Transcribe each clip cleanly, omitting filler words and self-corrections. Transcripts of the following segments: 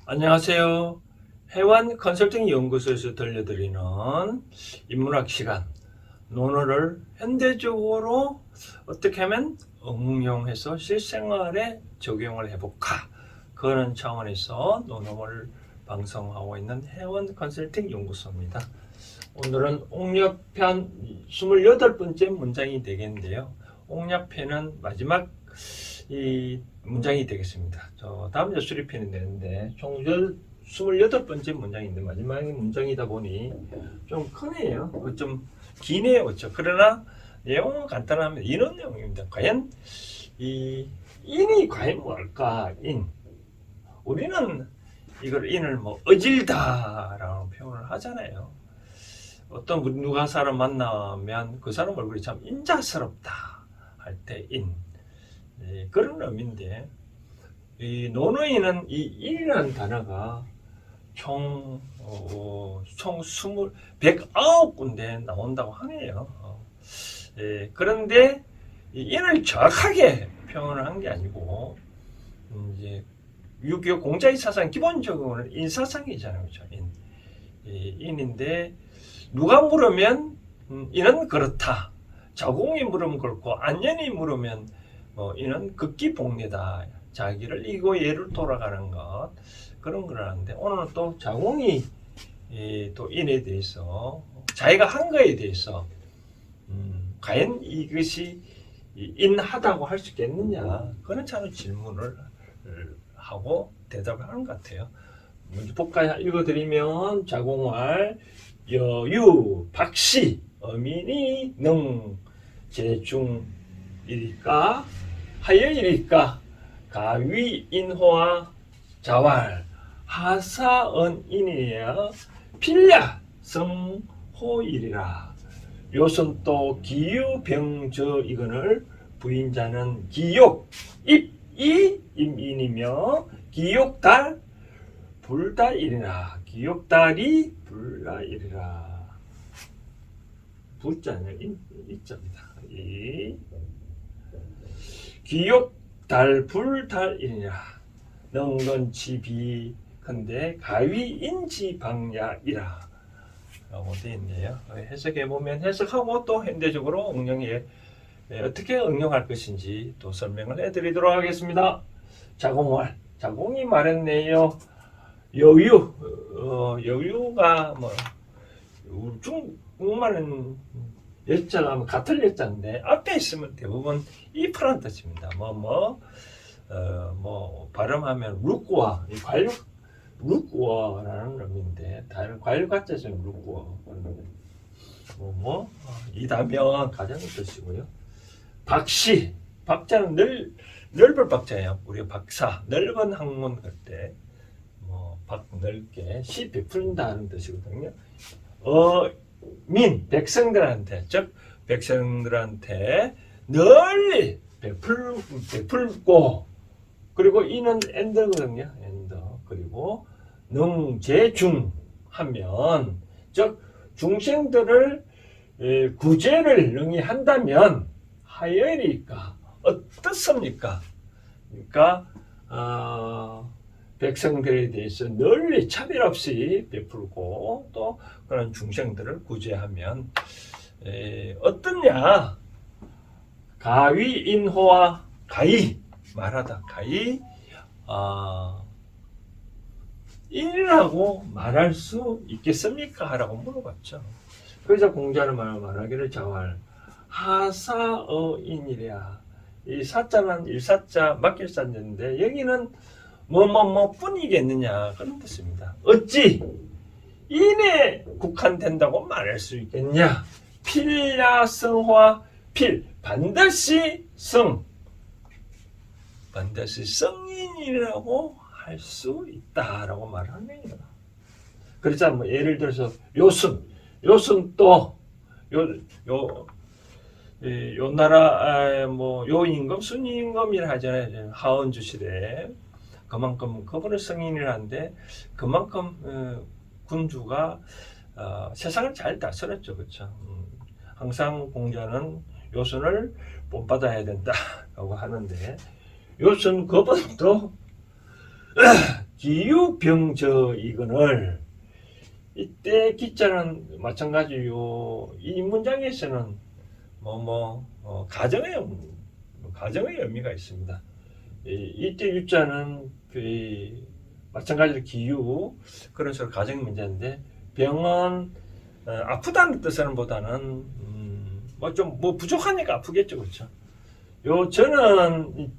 안녕하세요. 해완 컨설팅 연구소에서 들려드리는 인문학 시간, 논어를 현대적으로 어떻게 하면 응용해서 실생활에 적용을 해볼까? 그런 차원에서 논어를 방송하고 있는 해완 컨설팅 연구소입니다. 오늘은 옥렵편 28번째 문장이 되겠는데요. 옥렵편은 마지막 이 문장이 되겠습니다. 다음 주 수리편이 되는데 총 28번째 문장인데 마지막 문장이다 보니 좀 크네요. 좀 기네요. 그렇죠? 그러나 내용은 간단합니다. 이런 내용입니다. 과연 이 인이 과연 뭘까? 인. 우리는 이걸 인을 뭐 어질다라고 표현을 하잖아요. 어떤 누가 사람 만나면 그 사람 얼굴이 참 인자스럽다 할 때 인. 그런 의미인데 이 논어에는 이 인이라는 단어가 총 109군데 나온다고 하네요. 그런데 이 인을 정확하게 표현을 한 게 아니고 이제 유교 공자의 사상 기본적으로는 인사상이잖아요. 그렇죠? 인인데 누가 물으면 이는 그렇다. 자공이 물으면 그렇고 안연이 물으면 이는 극기복례다. 자기를 이고 예를 돌아가는 것 그런 거라는데 오늘은 또 자공이 또 인에 대해서 자기가 한 거에 대해서 과연 이것이 인하다고 할 수 있겠느냐 그런 차원 질문을 하고 대답을 하는 것 같아요. 먼저 복가 읽어드리면 자공할 여유 박씨 어민이 능 제중일일까 하여일일까 가위 인호와 자왈 하사언인이야 필야 성호일이라 요선 또 기유병저 이거를 부인자는 기욕 입이 임인이며 기욕달 불달이리라 기욕달이 불달이리라 불자는 입자입니다. 이 기욕달 불달이니라 능건치비 근데 가위인지방야이라 라고 되어 있네요. 해석해 보면 해석하고 또 현대적으로 응용에 어떻게 응용할 것인지 또 설명을 해드리도록 하겠습니다. 자공이 말했네요. 여유가 뭐 중국말은 여자가 같은 여자인데 앞에 있으면 대부분 이프란 뜻입니다. 발음하면 루꾸아 루꾸어라는 의미인데 다른 과일 같자는 루꾸어 이다면 가자는 뜻이고요. 박자는 넓을 박자예요. 우리가 박사 넓은 학문 할 때 넓게 시 베푼다는 뜻이거든요. 백성들한테 즉 백성들한테 널리 베풀고 그리고 이는 엔더거든요. 엔더 그리고 능제중하면 즉 중생들을 구제를 능히 한다면 하여리까 어떻습니까? 그러니까 백성들에 대해서 널리 차별 없이 베풀고 또 그런 중생들을 구제하면 어떠냐? 가위인호와 가히 말하다 가히 인이라고 말할 수 있겠습니까? 라고 물어봤죠. 그래서 공자는 말하기를 자왈 하사어인이랴 이 사자는 일사자 맡길사인데 여기는 뿐이겠느냐 그런 뜻입니다. 어찌 인에 국한된다고 말할 수 있겠냐? 필야성화 필 반드시 성인이라고 할 수 있다라고 말하네요. 그렇잖아요. 예를 들어서 요순 또 요 나라 요 임금 순임금이라 하잖아요. 하원주 시대 그만큼 그분을 성인이라는데 그만큼 군주가 세상을 잘 다스렸죠. 그렇죠. 항상 공자는 요순을 본받아야 된다라고 하는데 요순 그분도 기유병저 이건을 이때 기자는 마찬가지요. 이 문장에서는 가정의 의미가 있습니다. 이때 유자는 마찬가지로 기유 그런 식으로 가정 문제인데 병은 아프다는 뜻은 보다는 부족하니까 아프겠죠, 그렇죠? 요 저는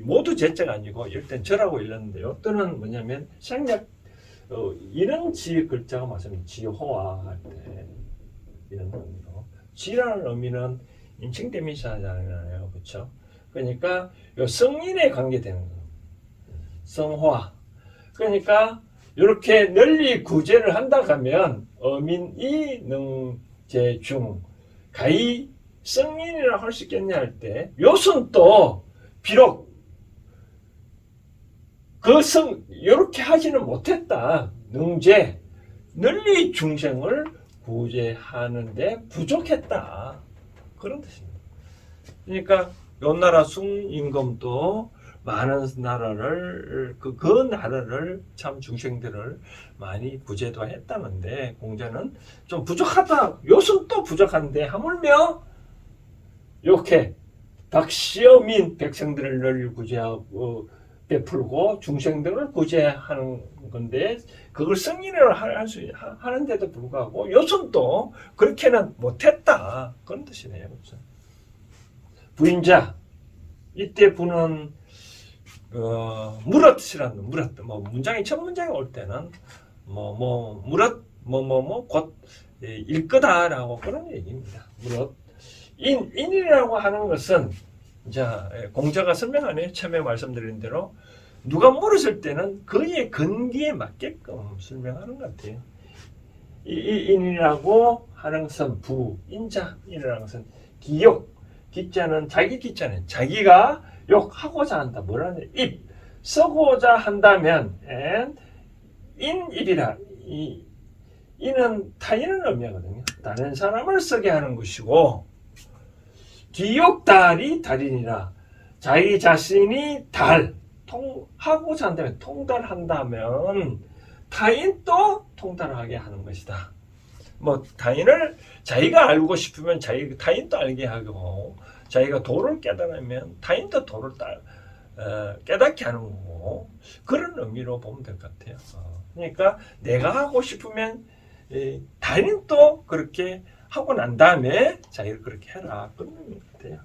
모두 제자가 아니고 일단 저라고 읽는데요. 또는 뭐냐면 생략 이런 지 글자가 맞으면 지호화 할 때 이런 의미로 지라는 의미는 인칭대명사잖아요, 그렇죠? 그러니까 요 성인에 관계되는 거, 성화. 그러니까 이렇게 널리 구제를 한다 하면 어민이 능제중 가히 성인이라 할 수 있겠냐 할 때 요선 또 비록 이렇게 하지는 못했다. 능제 널리 중생을 구제하는데 부족했다. 그런 뜻입니다. 그러니까 요 나라 숭임금도 많은 나라를 그 나라를 참 중생들을 많이 구제도 했다는데 공자는 좀 부족하다. 요선 또 부족한데 하물며 이렇게 박시어민 백성들을 널리 구제하고 베풀고 중생들을 구제하는 건데 그걸 승인을 하는데도 불구하고 요선도 그렇게는 못했다. 그런 뜻이네요. 그렇죠? 부인자 이때 부는 무릇이라는 문장이 첫 문장에 올 때는 무릇 곧 일거다라고 그런 얘기입니다. 무릇 인이라고 하는 것은 자 공자가 설명하네. 처음에 말씀드린 대로 누가 물었을 때는 그의 근기에 맞게끔 설명하는 것 같아요. 이 인이라고 하는 것은 인자이라는 것은 기욕 기자는 자기 기자는 자기가 욕하고자 한다. 뭐라는 입 써고자 한다면 인입이라 이는 타인을 의미하거든요. 다른 사람을 쓰게 하는 것이고 기욕달이 달인이라 자기 자신이 하고자 한다면 통달한다면 타인도 통달하게 하는 것이다. 타인을 자기가 알고 싶으면 타인도 알게 하고 자기가 도를 깨달으면 타인도 도를 깨닫게 하는 거고 그런 의미로 보면 될 것 같아요. 그러니까 내가 하고 싶으면 타인도 그렇게 하고 난 다음에 자기를 그렇게 해라. 그런 의미 같아요.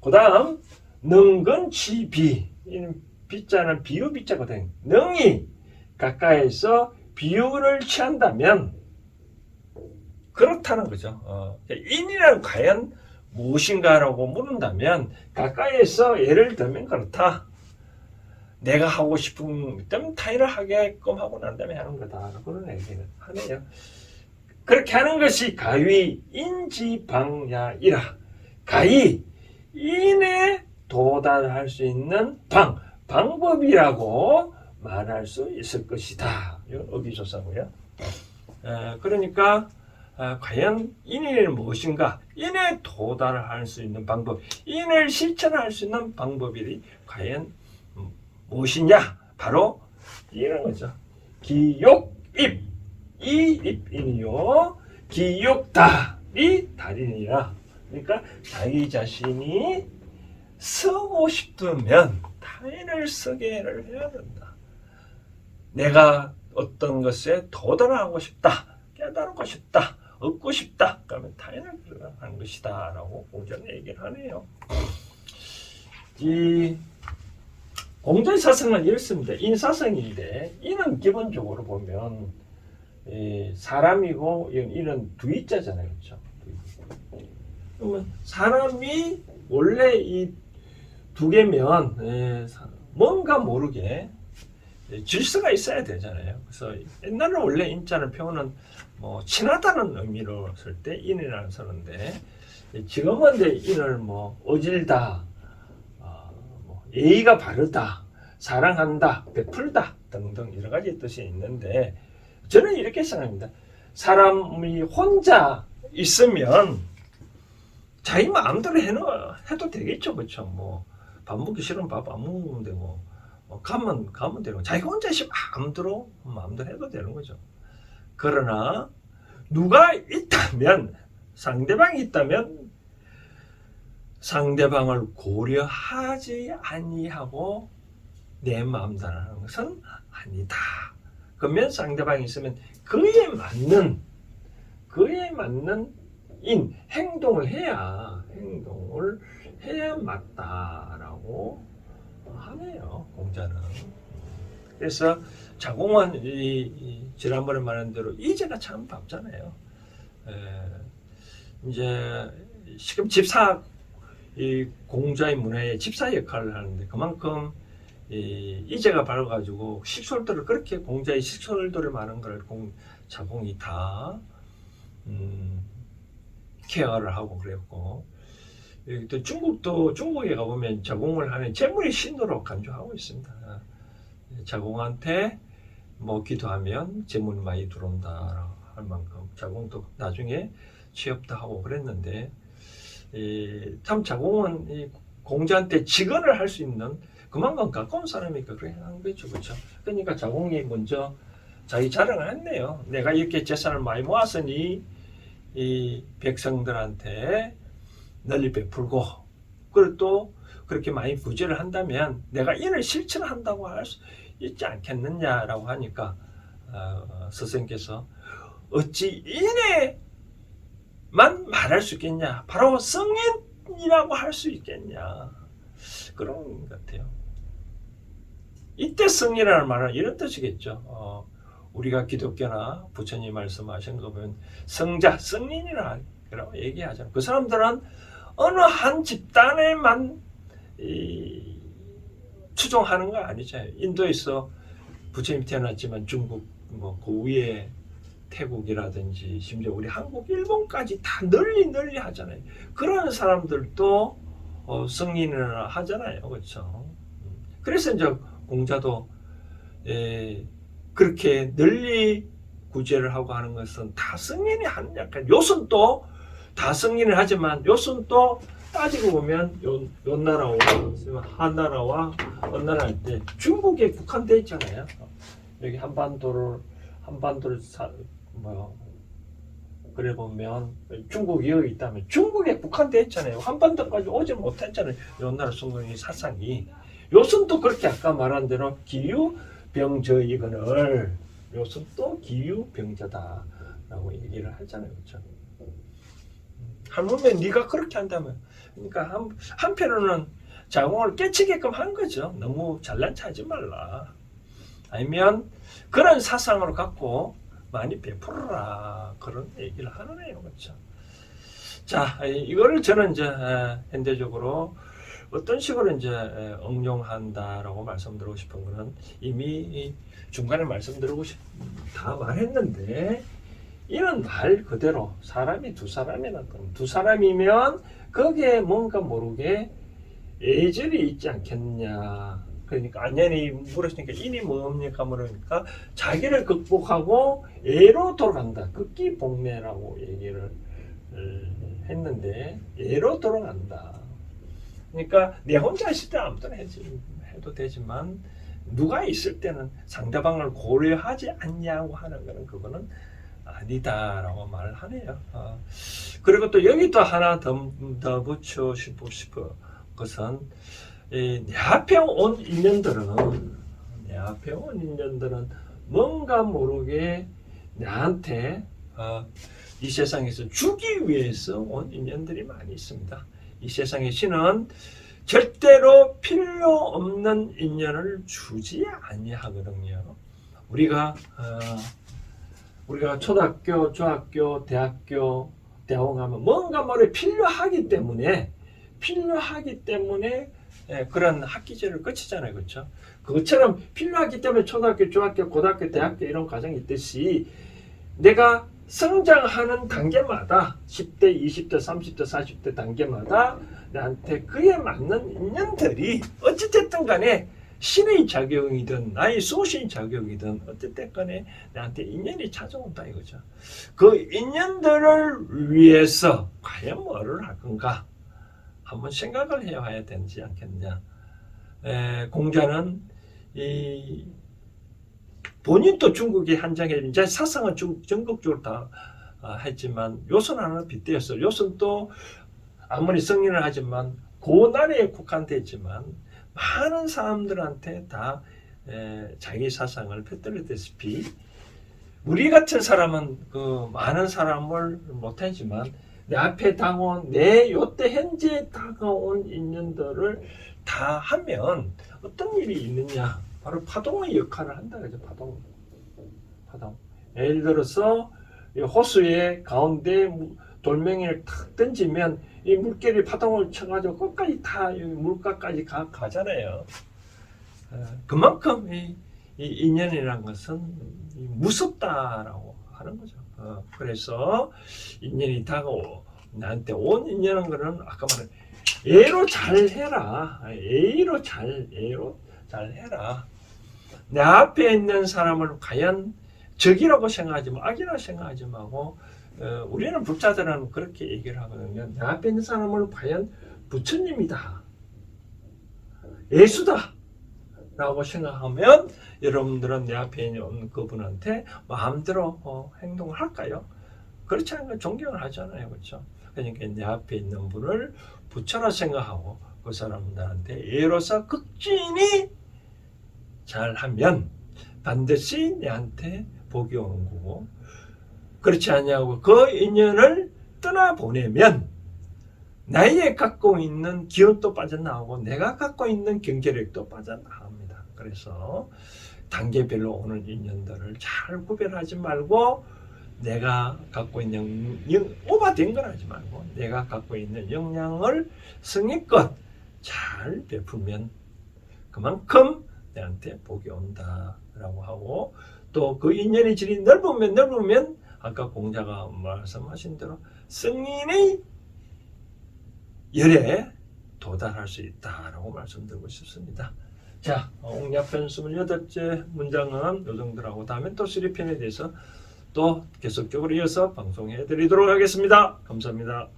그 다음 능근치비 비자는 비유 비자거든. 능이 가까이서 비유를 취한다면 그렇다는 거죠. 인이란 과연 무엇인가라고 물은다면 가까이에서 예를 들면 그렇다. 내가 하고 싶은 때면 타인을 하게끔 하고 난 다음에 하는 거다. 그런 얘기는 하네요. 그렇게 하는 것이 가위 인지방야이라. 가히 인에 도달할 수 있는 방법이라고 말할 수 있을 것이다. 이건 어기조사고요. 그러니까 과연 인은 무엇인가? 인에 도달할 수 있는 방법, 인을 실천할 수 있는 방법이 과연 무엇이냐? 바로 이런 거죠. 기욕입, 이입인이요. 기욕달이 달인이라. 그러니까 자기 자신이 쓰고 싶으면 타인을 쓰게를 해야 된다. 내가 어떤 것에 도달하고 싶다, 깨달고 싶다, 얻고 싶다, 그러면 타인을 하는 것이다 라고 공자는 얘기를 하네요. 이 공자의 사상은 이렇습니다. 인사성인데 인은 기본적으로 보면 사람이고 인은 두이자잖아요. 그렇죠? 그러면 사람이 원래 이 두 개면 뭔가 모르게 질서가 있어야 되잖아요. 그래서 옛날에 원래 인자는 표현은 친하다는 의미로 쓸 때 인이라는 쓰는데 지금은 이제 인을 어질다, 예의가 바르다, 사랑한다, 베풀다 등등 여러 가지 뜻이 있는데 저는 이렇게 생각합니다. 사람이 혼자 있으면 자기 마음대로 해도 되겠죠, 그렇죠? 밥 먹기 싫으면 밥 안 먹으면 되고, 가면 되는 거죠. 자기가 혼자 마음대로 해도 되는 거죠. 그러나 누가 있다면, 상대방이 있다면 상대방을 고려하지 아니하고 내 마음대로 하는 것은 아니다. 그러면 상대방이 있으면 그에 맞는 행동을 해야 맞다라고 하네요, 공자는. 그래서 자공은 지난번에 말한 대로 이제가 참 바쁘잖아요. 이제 지금 집사, 이 공자의 문화에 집사 역할을 하는데 그만큼 이제가 밝아가지고 식솔들을 그렇게 공자의 식솔들을 많은 걸 자공이 다 케어를 하고 그랬고, 또 중국에 가보면 자공을 하면 재물의 신으로 간주하고 있습니다. 자공한테 뭐 기도하면 재물 많이 들어온다 할 만큼 자공도 나중에 취업도 하고 그랬는데, 참 자공은 공자한테 직언을 할 수 있는 그만큼 가까운 사람이니까 그래 한 거죠, 그렇죠? 그러니까 자공이 먼저 자기 자랑을 했네요. 내가 이렇게 재산을 많이 모았으니 이 백성들한테 널리 베풀고, 그리고 또 그렇게 많이 부지를 한다면 내가 이를 실천한다고 할 수 있지 않겠느냐라고 하니까 스승께서 어찌 이네만 말할 수 있겠냐, 바로 성인이라고 할 수 있겠냐, 그런 것 같아요. 이때 성인이라는 말은 이런 뜻이겠죠. 우리가 기독교나 부처님 말씀하신 거 보면 성자, 성인이라고 얘기하잖아요. 그 사람들은 어느 한 집단에만 추종하는 거 아니죠. 인도에서 부처님이 태어났지만 중국, 그 위에 태국이라든지 심지어 우리 한국, 일본까지 다 널리 하잖아요. 그런 사람들도 성인을 하잖아요, 그렇죠? 그래서 이제 공자도 그렇게 널리 구제를 하고 하는 것은 다 성인이 하는 약간, 요순도 다 성인을 하지만 요순도 따지고 보면 요 나라와 한나라와 어느 나라 할 때 중국에 국한돼 있잖아요. 여기 한반도를 그래 보면 중국이 여기 있다면 중국에 국한돼 있잖아요. 한반도까지 오지 못했잖아요. 요 나라 성공의 사상이. 요순도 그렇게 아까 말한 대로 기유병저이거늘, 요순도 기유병저다라고 얘기를 하잖아요, 그렇죠? 하물며 네가 그렇게 한다면, 그러니까 한편으로는 자공을 깨치게끔 한 거죠. 너무 잘난 체하지 말라. 아니면 그런 사상으로 갖고 많이 베풀어라, 그런 얘기를 하네요, 그렇죠? 자, 이거를 저는 이제 현대적으로 어떤 식으로 이제 응용한다라고 말씀드리고 싶은 거는 이미 중간에 다 말했는데, 이런 말 그대로 사람이 두 사람이면 거기에 뭔가 모르게 애절이 있지 않겠냐. 그러니까 안연이 물었으니까 인이 뭡니까 물으니까 자기를 극복하고 애로 돌아간다. 극기복례라고 얘기를 했는데, 애로 돌아간다. 그러니까 내 혼자 있을 때 아무데나 해도 되지만 누가 있을 때는 상대방을 고려하지 않냐고 하는 거는 그거는 아니다라고 말을 하네요. 그리고 또 여기 또 하나 더 붙여 싶은 것은, 내 앞에 온 인연들은 뭔가 모르게 나한테 이 세상에서 주기 위해서 온 인연들이 많이 있습니다. 이 세상의 신은 절대로 필요 없는 인연을 주지 아니하거든요. 우리가 초등학교, 중학교, 대학교, 대학원 가면 뭔가 뭐를 필요하기 때문에 그런 학기제를 거치잖아요, 그렇죠? 그것처럼 필요하기 때문에 초등학교, 중학교, 고등학교, 대학교 이런 과정이 있듯이 내가 성장하는 단계마다 10대, 20대, 30대, 40대 단계마다 나한테 그에 맞는 인연들이 어찌됐든 간에 신의 작용이든 나의 소신의 작용이든 어쨌든 간에 나한테 인연이 찾아온다 이거죠. 그 인연들을 위해서 과연 뭐를 할 건가 한번 생각을 해봐야 되지 않겠냐. 공자는 이 본인도 중국에 한정해 이제 사상은 전국적으로 다 했지만 요선 하나 빗대었어요. 요선도 아무리 승리를 하지만 그 나라에 국한돼 있지만 많은 사람들한테 다 자기 사상을 펴들었다시피 우리 같은 사람은 그 많은 사람을 못하지만 내 앞에 다가온 내 요때 현재 다가온 인연들을 다 하면 어떤 일이 있느냐 바로 파동의 역할을 한다 그죠. 파동 예를 들어서 이 호수의 가운데 돌멩이를 탁 던지면 이 물결이 파동을 쳐가지고 끝까지 다 물가까지 가잖아요. 그만큼 이 인연이라는 것은 무섭다라고 하는 거죠. 그래서 인연이 다가오 나한테 온 인연은 거는 아까 말한 A로 잘 해라. A로 잘 해라. 내 앞에 있는 사람을 과연 적이라고 생각하지 마, 악이라고 생각하지 말고 우리는 불자들은 그렇게 얘기를 하거든요. 내 앞에 있는 사람을 과연 부처님이다, 예수다 라고 생각하면 여러분들은 내 앞에 있는 그분한테 마음대로 행동을 할까요? 그렇지 않으면 존경을 하잖아요. 그렇죠? 그러니까 내 앞에 있는 분을 부처라 생각하고 그 사람들한테 예로서 극진히 잘하면 반드시 내한테 복이 오는 거고, 그렇지 않냐고 그 인연을 떠나보내면 나의 갖고 있는 기운도 빠져나오고 내가 갖고 있는 경제력도 빠져나갑니다. 그래서 단계별로 오는 인연들을 잘 구별하지 말고 내가 갖고 있는 오버된 걸 하지 말고 내가 갖고 있는 역량을 성의껏 잘 베풀면 그만큼 내한테 복이 온다라고 하고, 또 그 인연의 질이 넓으면 아까 공자가 말씀하신 대로 성인의 열에 도달할 수 있다라고 말씀드리고 싶습니다. 자, 옹야편 28째 문장은 요 정도라고, 다음에 또 수리편에 대해서 또 계속적으로 이어서 방송해 드리도록 하겠습니다. 감사합니다.